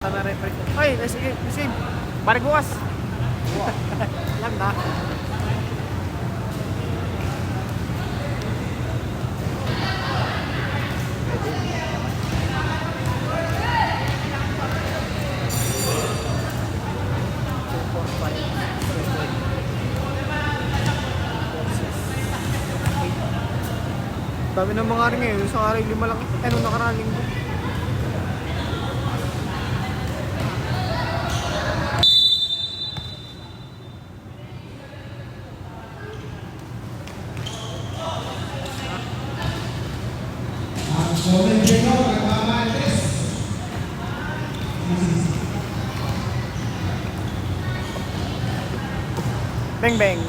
na referee. Ay, sige, sige. Balik bukas. Alam na. Dami ng mga rin ngayon. Isang araw 5 lang. Nung nakaraan linggo. Bang bang.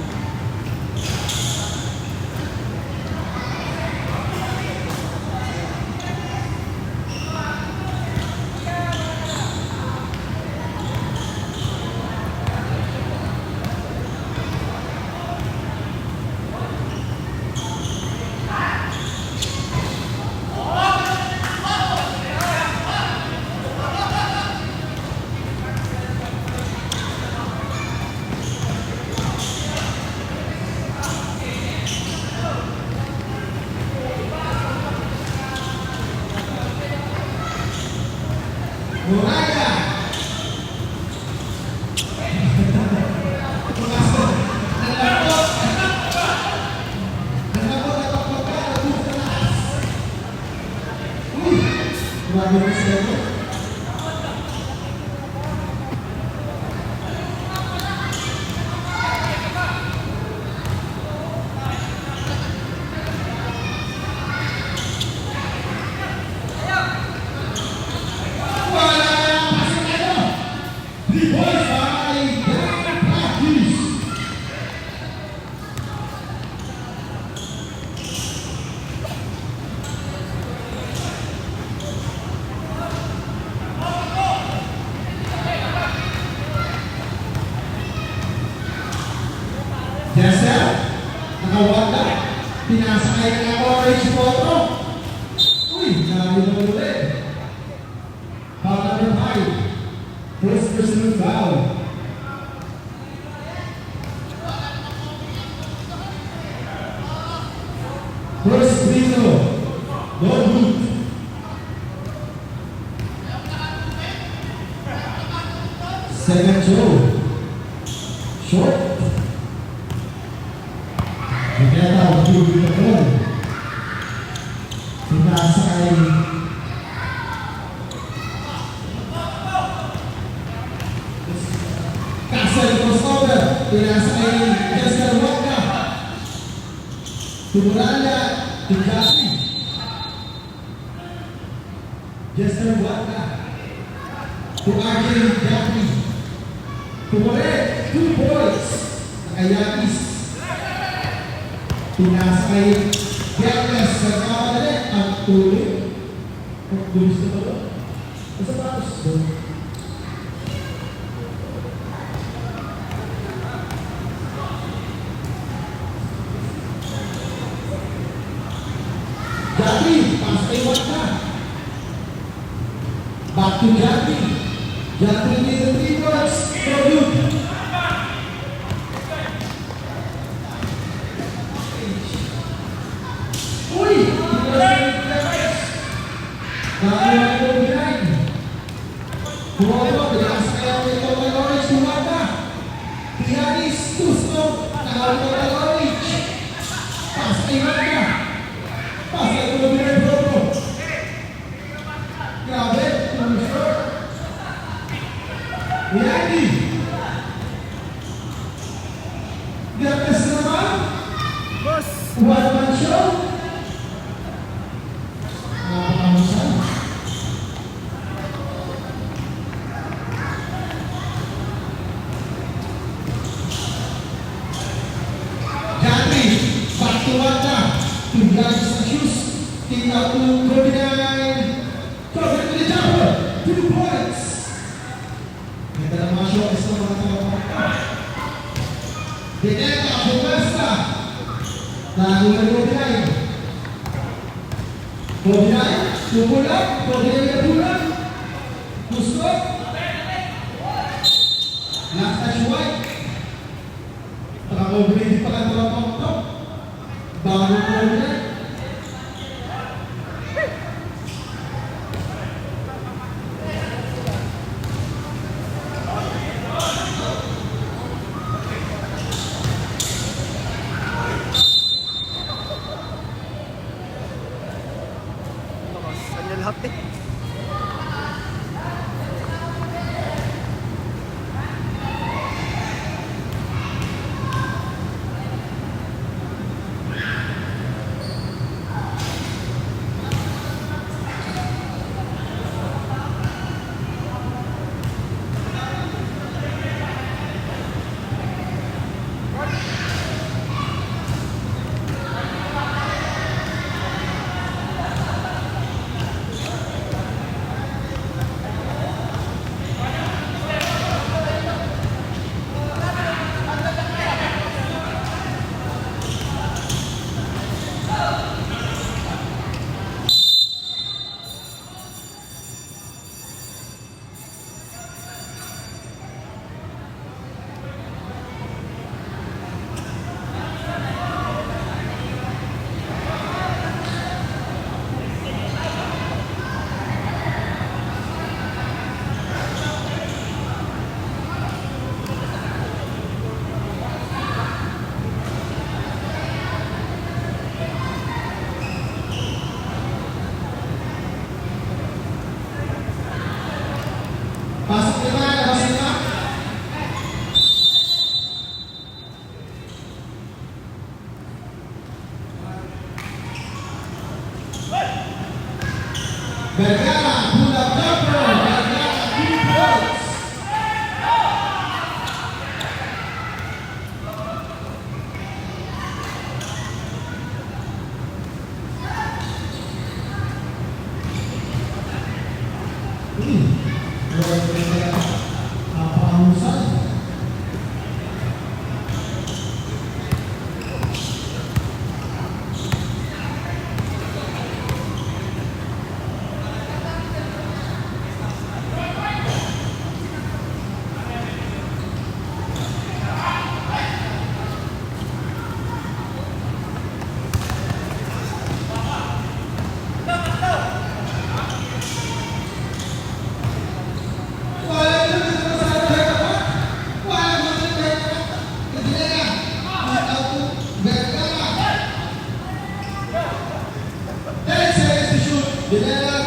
Jessa, nakawala. Pinasakay ka na orange photo. Uy, marami na ulit. Foul number 5. First personal foul. First free throw. No hook. Second throw. Short. Kita berdua betul. Pinasakay. Kasar crossover. Pinasakay Jester Waka. Tumuranya Tingkasi. Jester Waka. Tuagin Jafri. Tumurek 2 points. Nakayakis. Pinasakay Diagnes sa kamadali ang tuloy. Ang tulis na ba? Masa patos doon? Jati, pasay wak na. Back to Jati. Jati in the 3 points. So good. One-man show. Jati, Batu Wata, tinggal Stasius, tinggal Koordinai, Cover to the jumper, 2 points. Kita dah masuk ke semua tempat. Dineka Bumasta, lalu Koordinai, Koordinai, pulang, Koordinai pulang, Muskot. ready pa lang talaga bago ko na. Saan niya lahat eh? Pasok lima, labas lima. Vergara, bulat double, Vergara,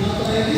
2 points.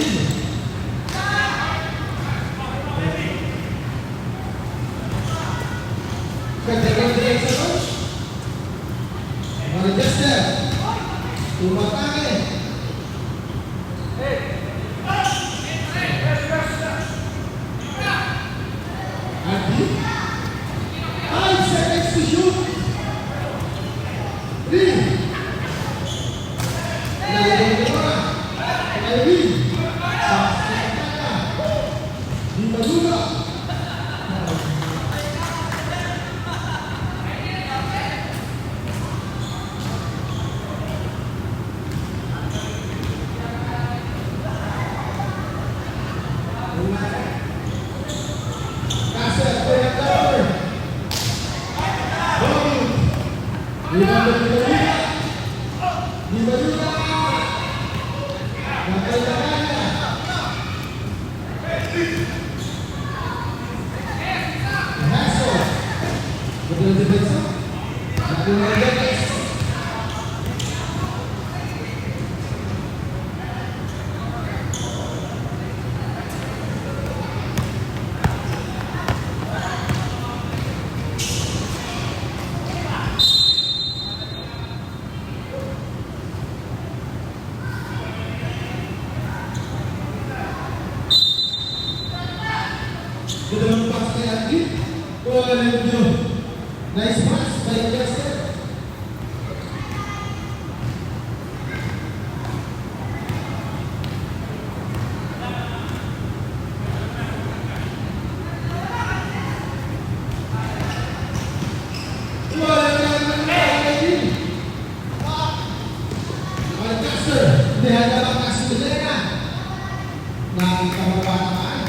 Nice pass by Justin. Hindi, handa lang kasi nila yan. Nakita mo ba naman?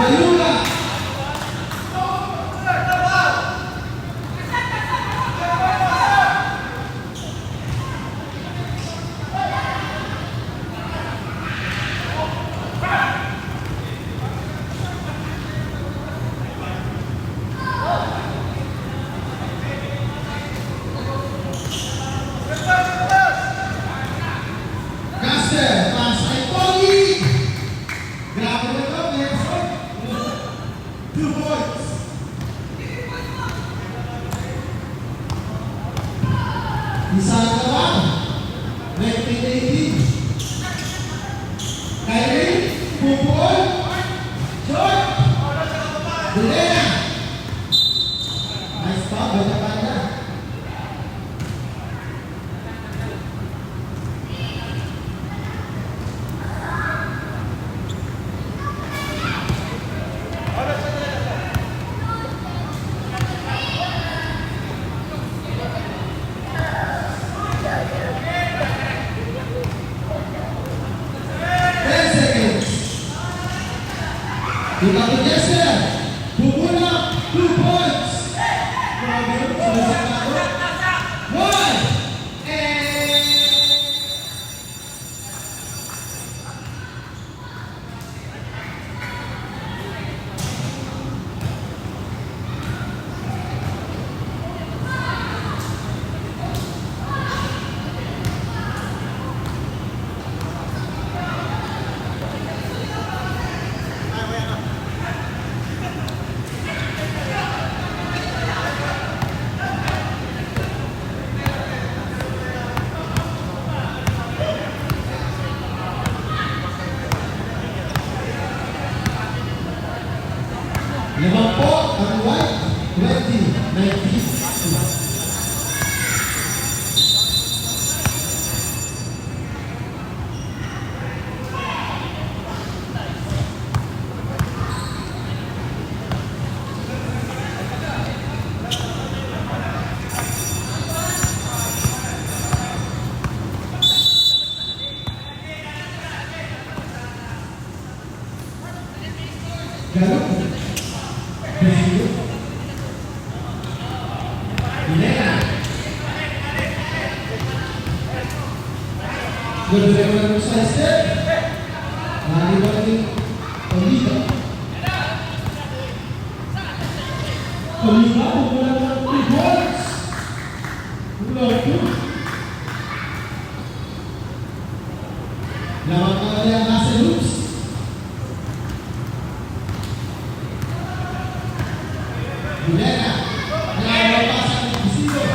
Ayuda! Caster, pass kay Pogi! Grabe na ito, Nelson! 2 points! Isa na lang, 1918. Kyrie, Pupol, short! Dilena! Nice pa, bata pa na. Kita to Jester, Bubula, 2 points. Grabe yun, sulit na ako. 1, and... Limampo ang white, 20-19. Galak. Dilena. Ganda ng sa step. Nalibang ni Oliva. Oliva, pupulang ng 3 points. Pupulang 2. Lawan ka na yung nasa loops. Dilena. Nalawapasan ng Bisilo.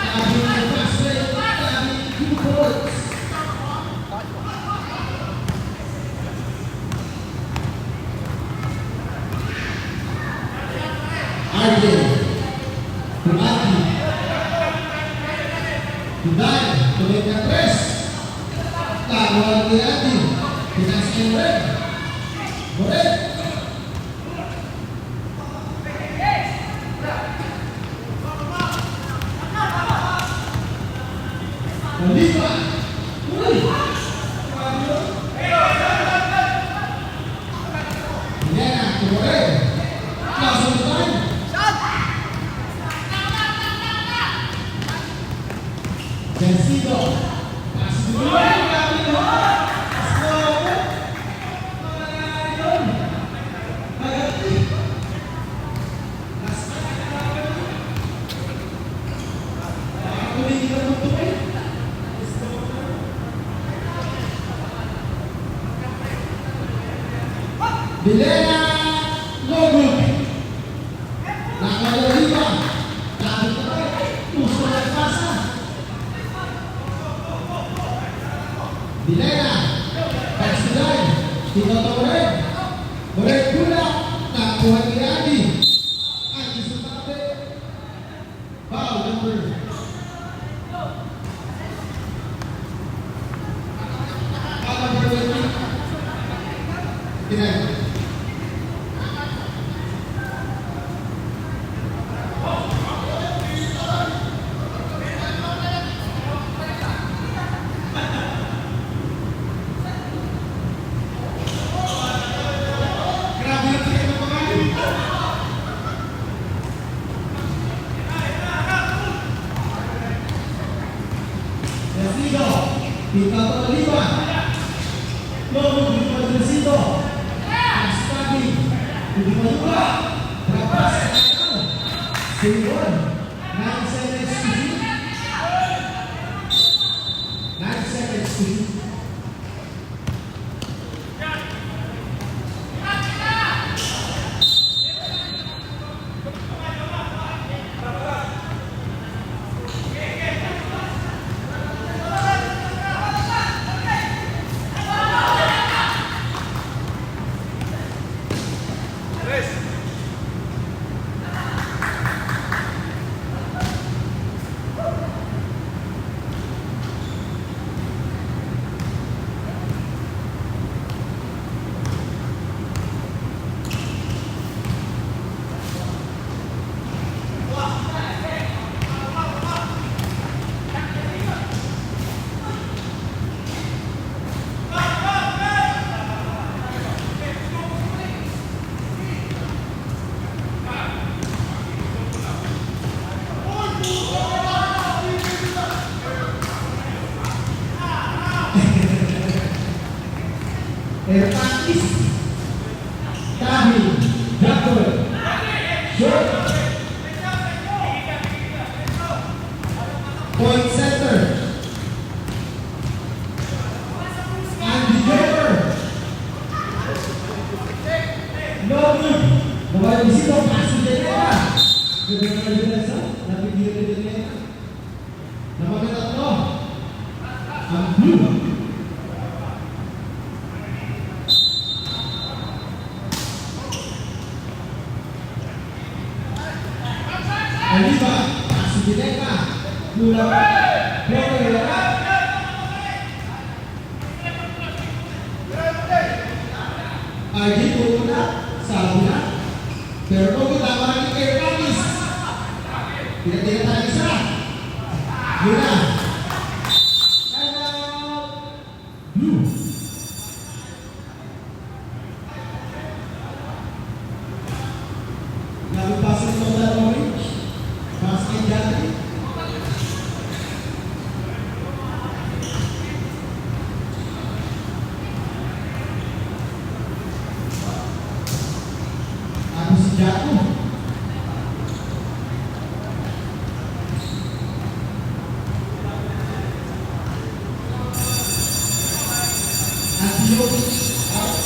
Tabi ng Pasay. Tabi 2 points. Arden. Tumati. Tuday. Tuloy ka 3. Tawaran ni Adi. Pinas ng red. Correct. Oliva. Uy. Dilena. Tuloy. Kaso time. Sencillo. Pasok dulu. Slow. Bilena Loguk. Nakaliwa. Tapos na gusto na pasa. Bilena. Pastulan. Tito Torre. Murid pula. Nakuha ni Adi. Adi Sumate. Foul number. Foul number 20. Kinain. Kita terlibat. Lalu kita bersido. Astagi. Kita juga. Berapa sekarang? Simon. Nine seconds to shoot. 9 seconds to shoot. Ertakis Tahi Jakul Short Point center Andy Joker no good nawala di situ masih dia kedengaran biasa tapi dia kedengaran nama tatlo ang blue. Aliba, masih dineka, mula berapa? Adi puna, sabuna, pero kita lagi kerpanis, tidak tadi sah, mula, blue. Lalu pasang total orange. Basket jadi. Habis jatuh. Antioch out.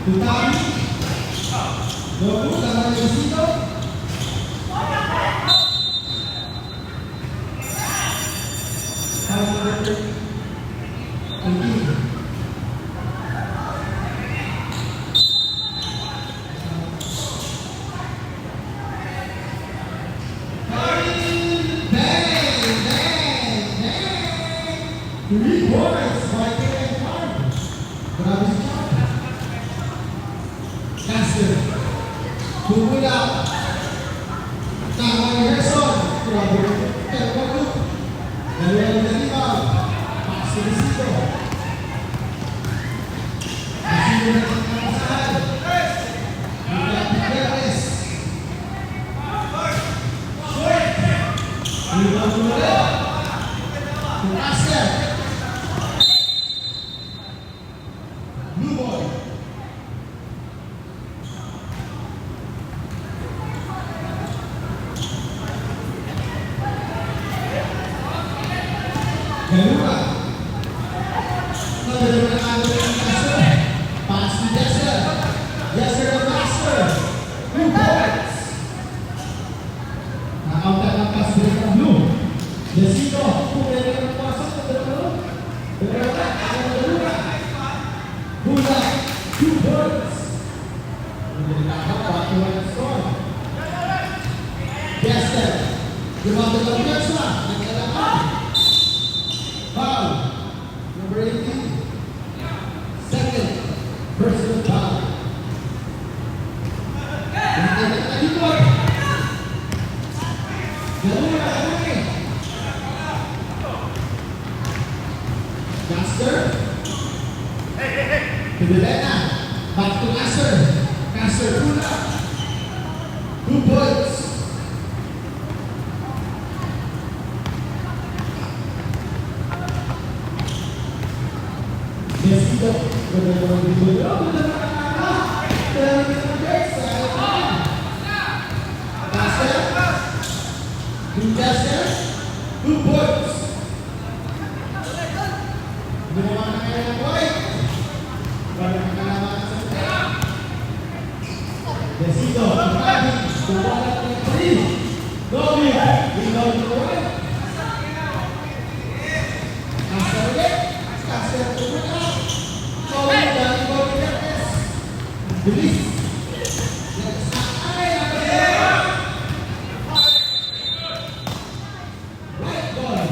Utami, Doku, sama di situ. Three points by Kevin Carter. Grabe si Carter. Caster. Bumula. Tama ni Gerson. Grabe. Pero wag. Dalawa na lima. Pass ni Sito. Sito na ang kapasahan. Mula Pigueres. Short. Ulit. Master. Blue ball. Galura. Nadalawang ang ating Master. Pass to Jesser. Jesser ang Master. Blue points. Nakautan ang pass break ng Blue. Jesito. Pumili ang pasok ng dalawa. Dalawa. Ang Galura. Bula. 2 points. Pumili na ako. 4-1 score. Jesser. Gumamit ang Jesser. Nagkalaman. Foul. Number 18. Second. Personal foul. Master. Pidilena. Back to Master. Master pula. 2 points. Jesito. Master. 2 points. Gumawa na kayo ng point. Para makalaman sa pera. Jesito. Gumawa na ng 3. Dobby. Ikaw yung point. Master ulit. Master pumunta. Dobby. Dahil Dobby Verdes. Bilis. Right ball.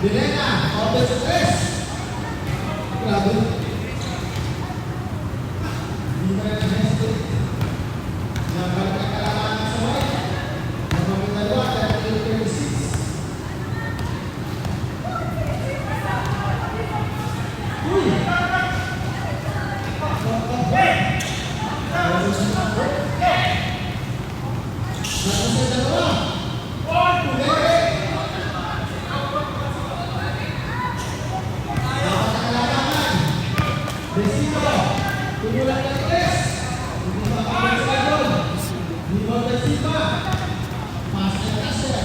Dilena, offensive press. Grabe. Hindi na rin hesitate. Nabalik ang kalaman sa white. Nabalik na doon at 36. Uy! Nasa sa dalawa. Tumulang ng tres. Hindi makakabang sa doon. Hindi mo na sipa. Pass and Nasser.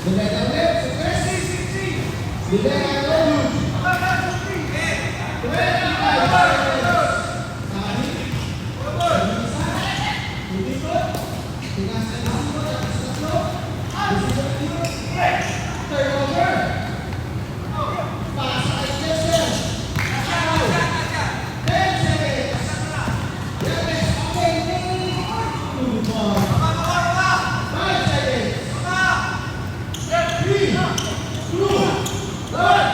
Dilena ulit sa tres. Dilena ulit. 25 seconds. Sani. Isa. Hindi ko. Tinasan na sino. Tapos na sino. Turnover. Pass and Nasser. Three, two, one.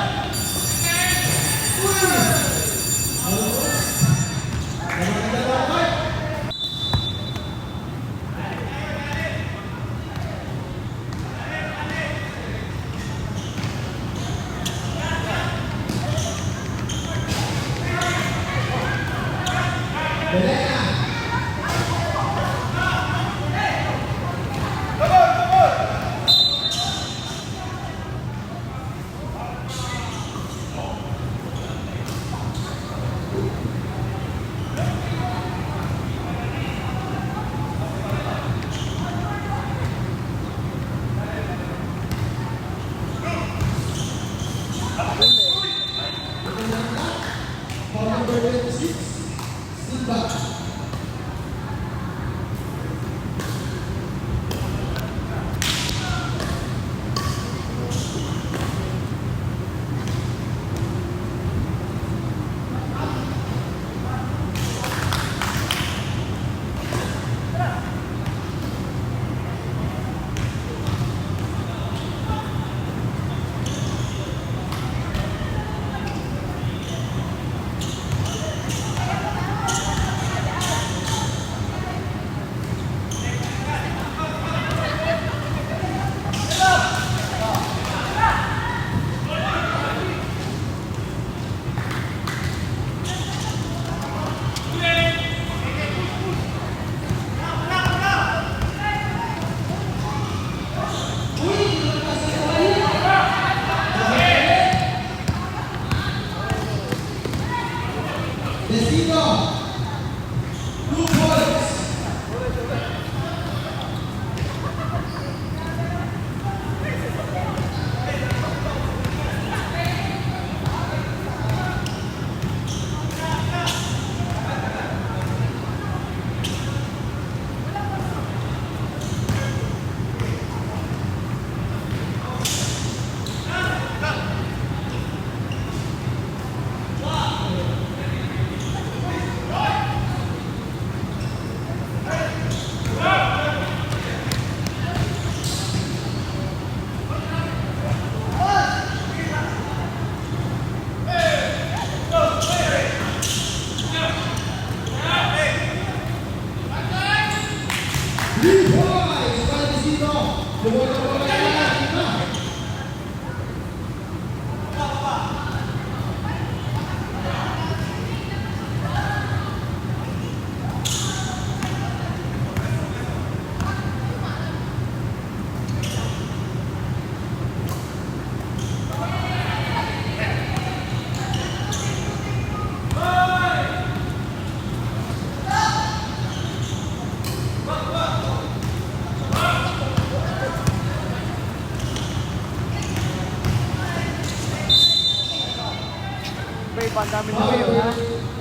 Iba-iba ang dami nyo ngayon, ha?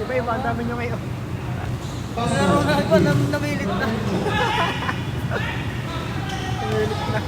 Iba-iba ang dami nyo ngayon. Laro na ako, namilit na. Namilit na.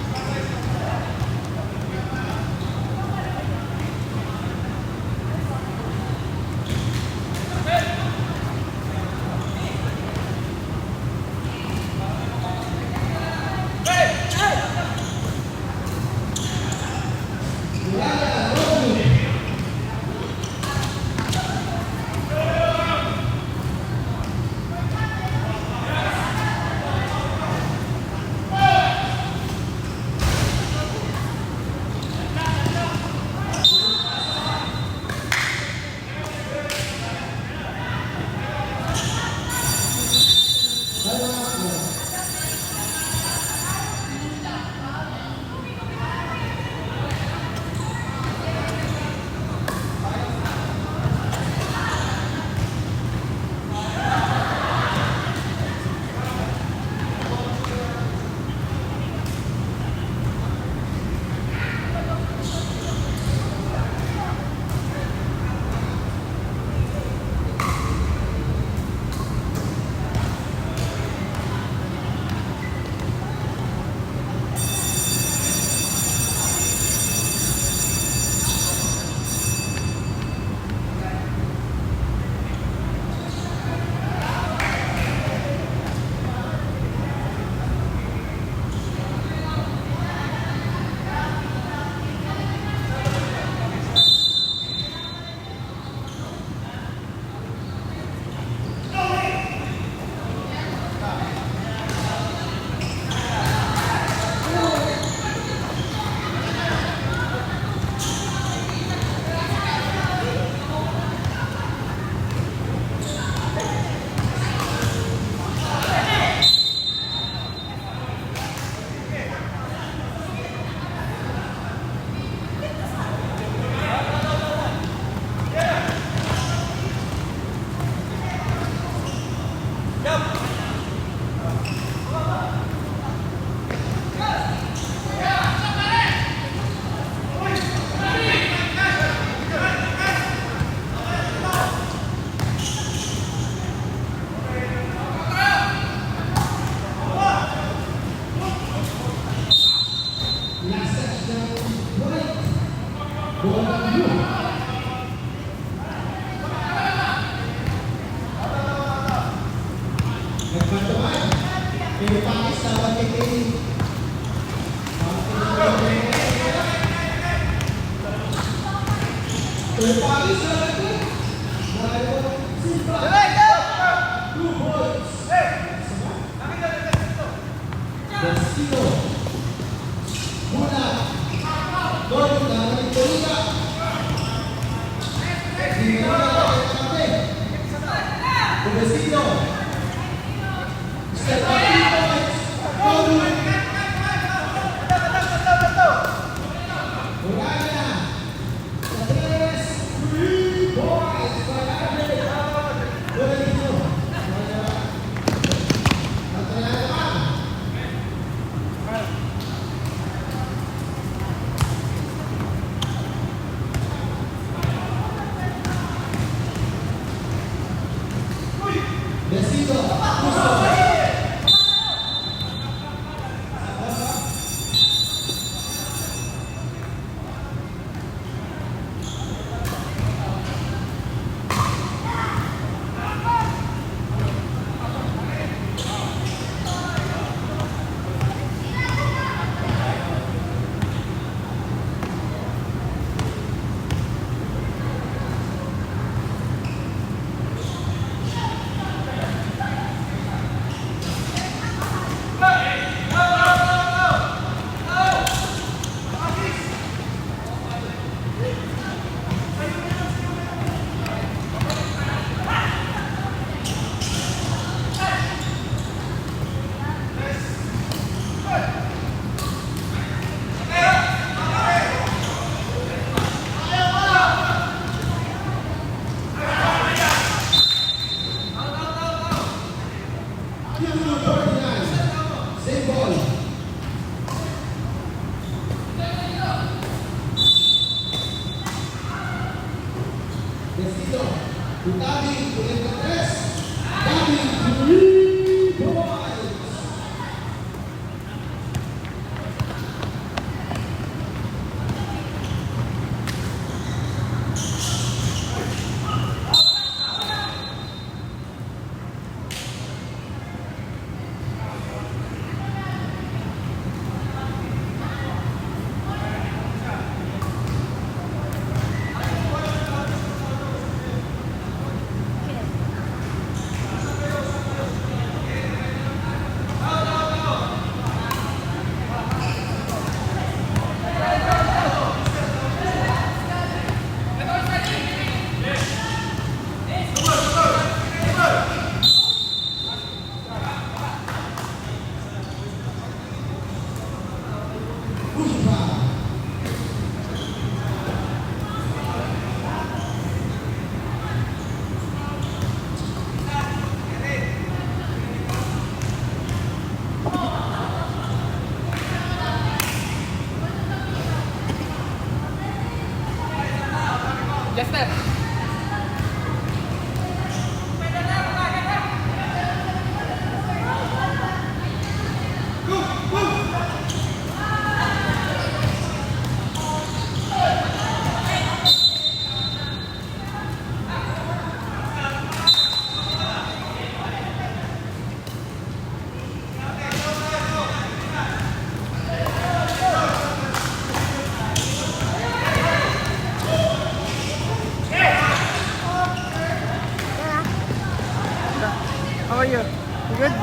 Decido. Good.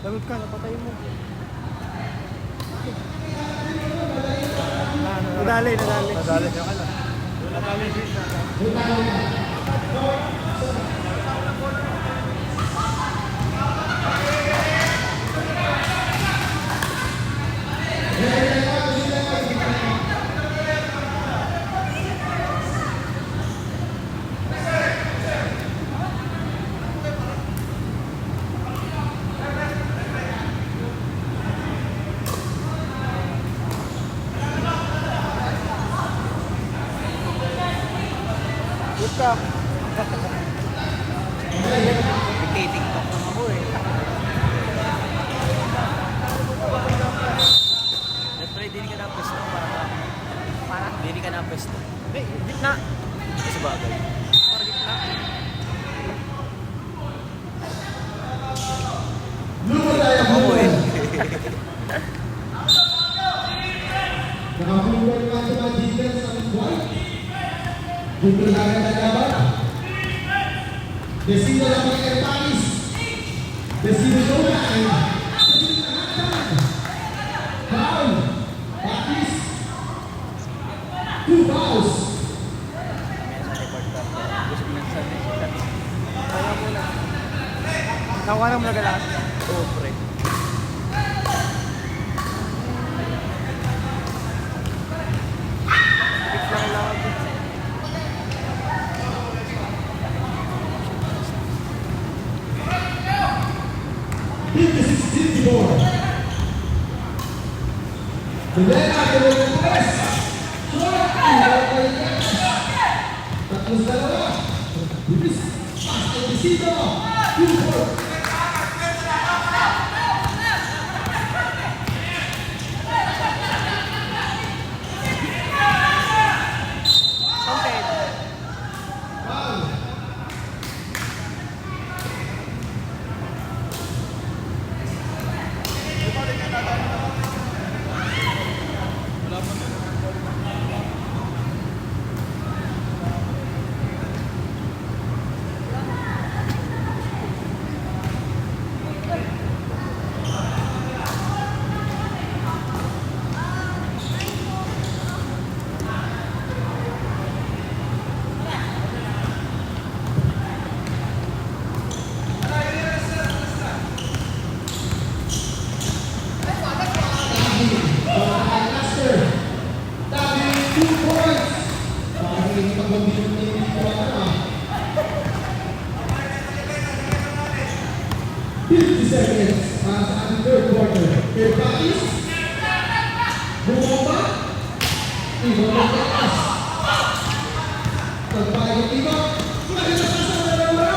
Lagot ka, napatay mo. Nadali. Nadali siya ka lang. Nadali siya. Good ka. Nagtitiktok lang ako eh. Try, dili ka na pwesto para dili ka na pwesto. Eh, gitna. Sa bagay. Para gitna. Lumo tayo. Ako eh. Nakapunan nga sa mga defense sa white. Bumulagan na laban. Desino lang ang Erpanis. Desino Dona ay Desino Nahatan. Foul. Batis. 2 fouls. Kaya mo na. Nawanan mo na galas. Oo, pre. Fix na kailangan ko. Bendera de los tres. Tapos dalawa. Bilis. Pasta Desino. 2-4. Counted. Seconds para sa ating third quarter. Erpanis. Bumomba. Iba ng taas. Tagbalik ang iba. Malilas na sa dalawa.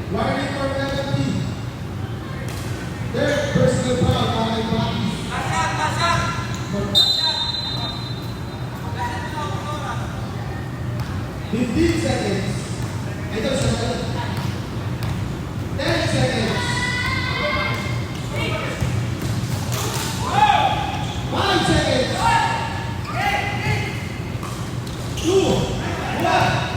Warning for penalty. Third personal foul para kay Batis. 15 seconds. Ito sa 10 seconds. 5 seconds. 2, 1.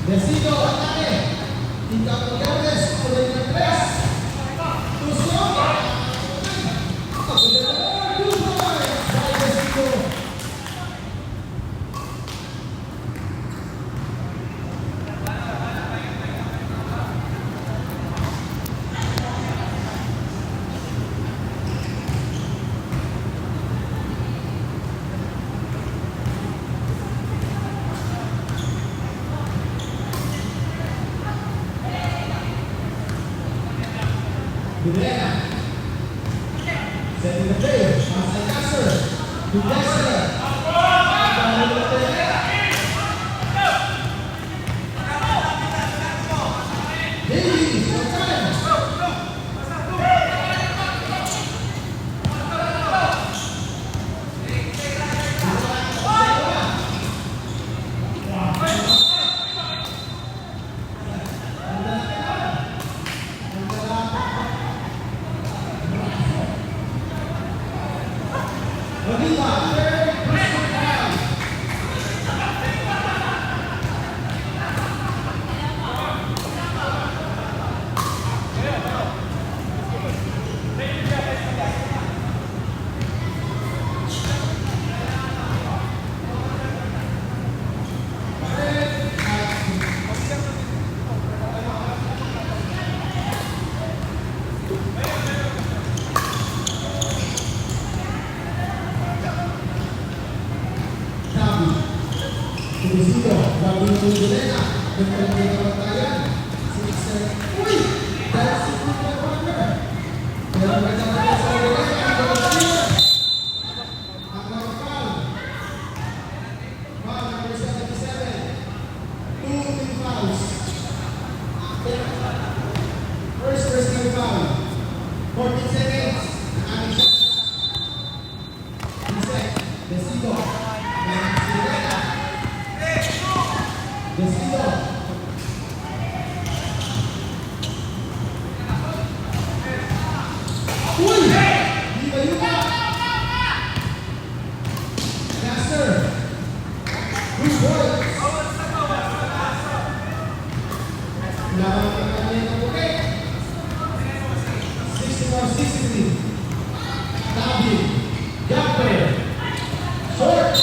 Besito, ataque. Tinggal Torres, oleh Torres. Tusuk. Gudrena. Setting the player. Masai Kasser. Gudrena. Davies. Besito, gabung Gudrena dengan pembantayan. Wih, dari situ corner. Dalam rencana Gudrena number 77. 2 team fouls. First team foul. 14 seconds. Ang shot. Besito. Besito. Uy! Di ba yun na? Kasser. Good boy. Laban ka kanya ng bukit. 64-63. Tabi. Gapper. Short.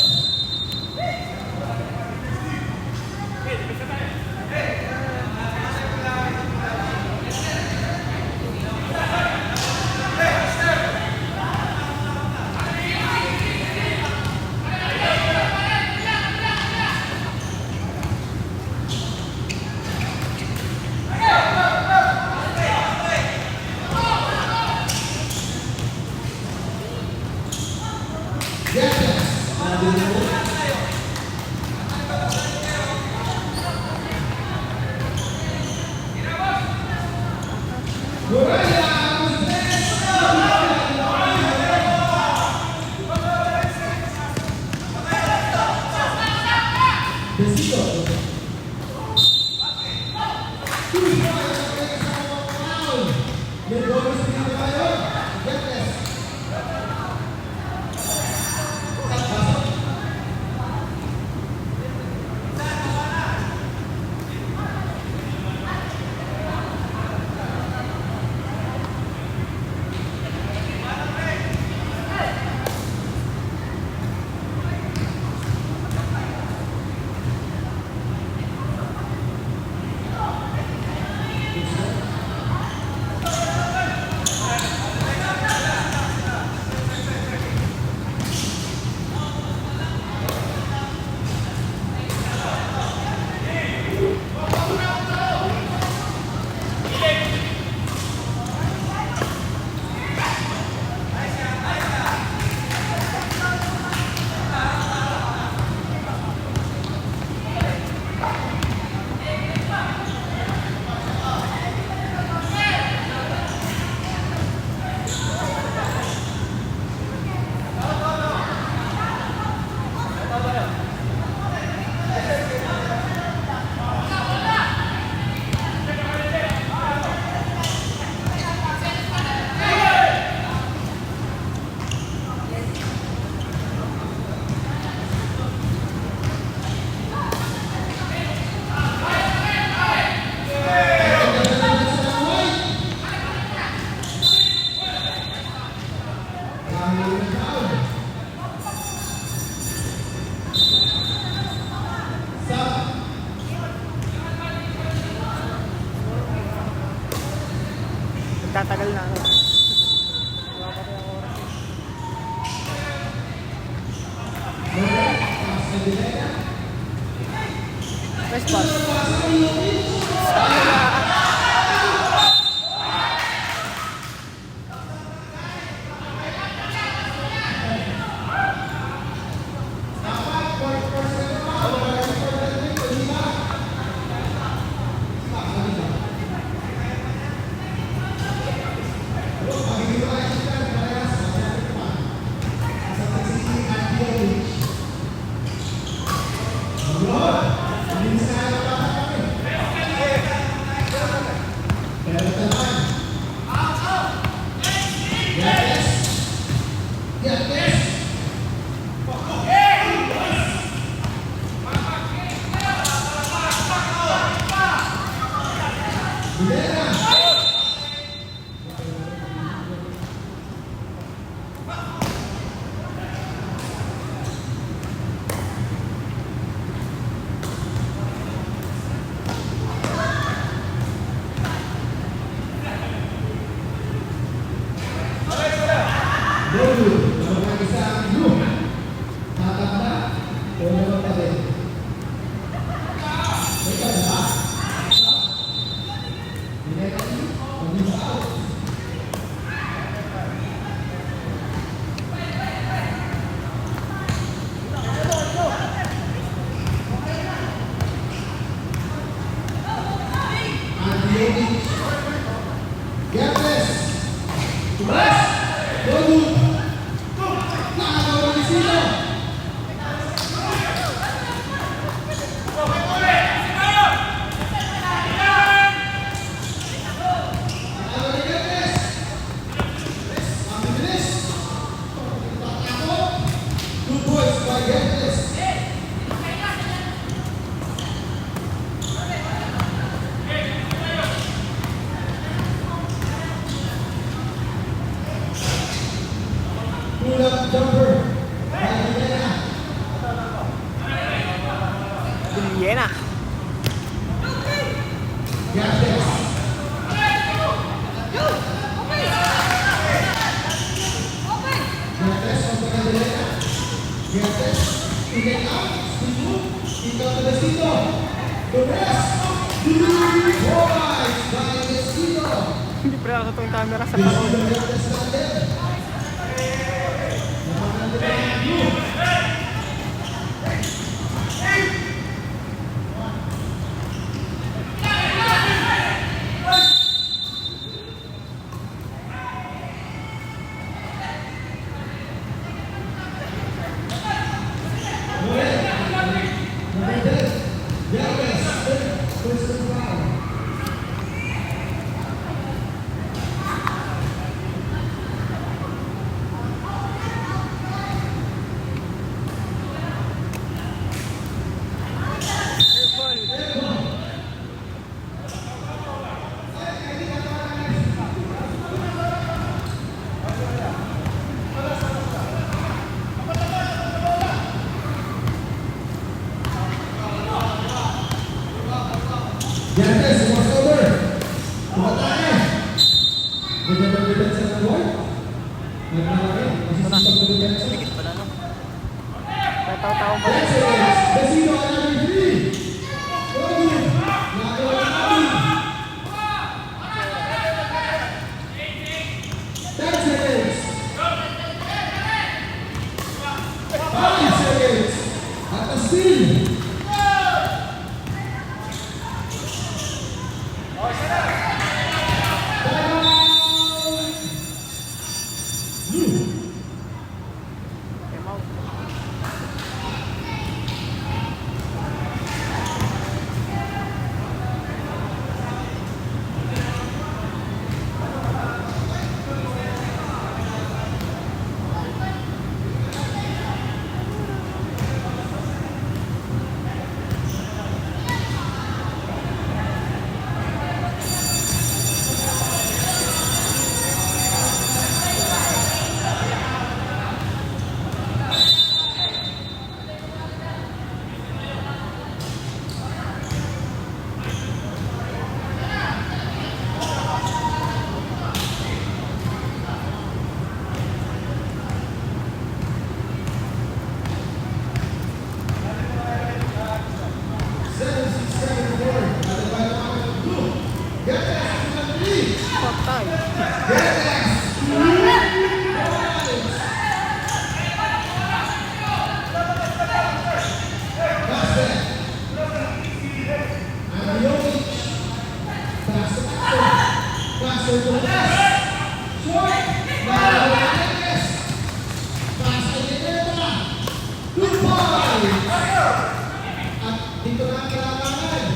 Nagtatagal na ano. Wala pa rin ang oras. Best pass. Yena. Hindi pala nakatong camera sa kanon. Dikit pala no. May tao-tao pa. Dito na ang kailangan.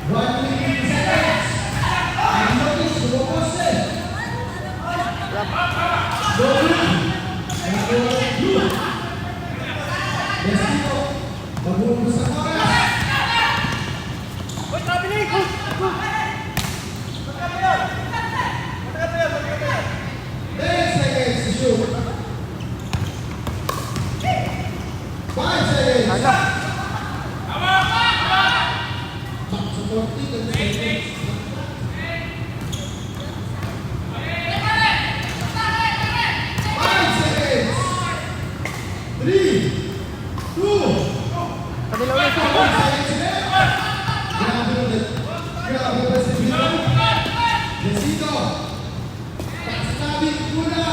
1 minute 50 seconds. Ang notice, bumoposte. Goal. Destino, pagbubunos sa oras. 10 seconds to shoot. 5 seconds. Ano? Back to 40 seconds. 5 seconds. 3, 2, Kanila ulit. 1 seconds left. Grabe ba si Vito? Destino. Pagsinabi, kuna.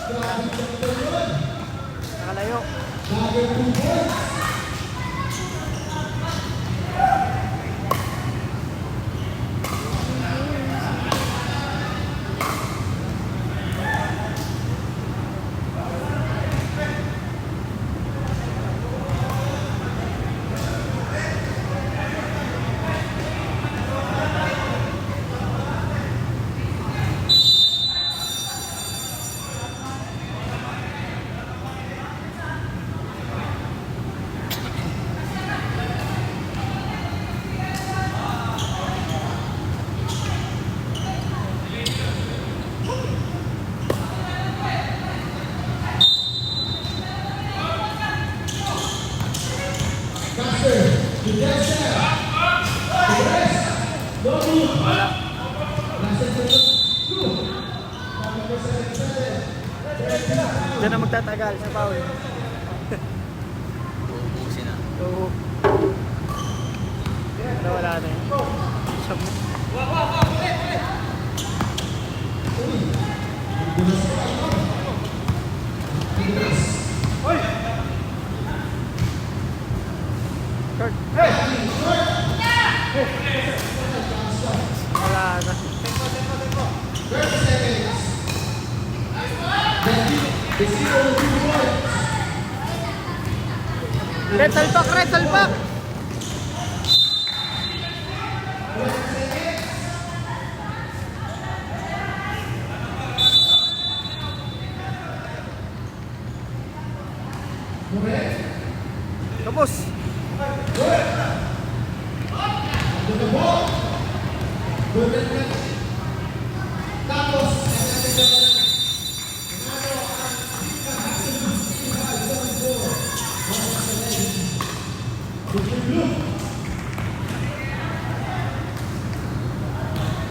Grabe ba yun? Nakalayo. Grabe 2 points. Master, to that step. To the rest. Don't move. Master, to two. Diyan na magtatagal sa foul. Uubusin na. So, wala na yun. Short. Wala na. 30 seconds. Destino, 2 points. Red salpak, red salpak! Correct. Tapos.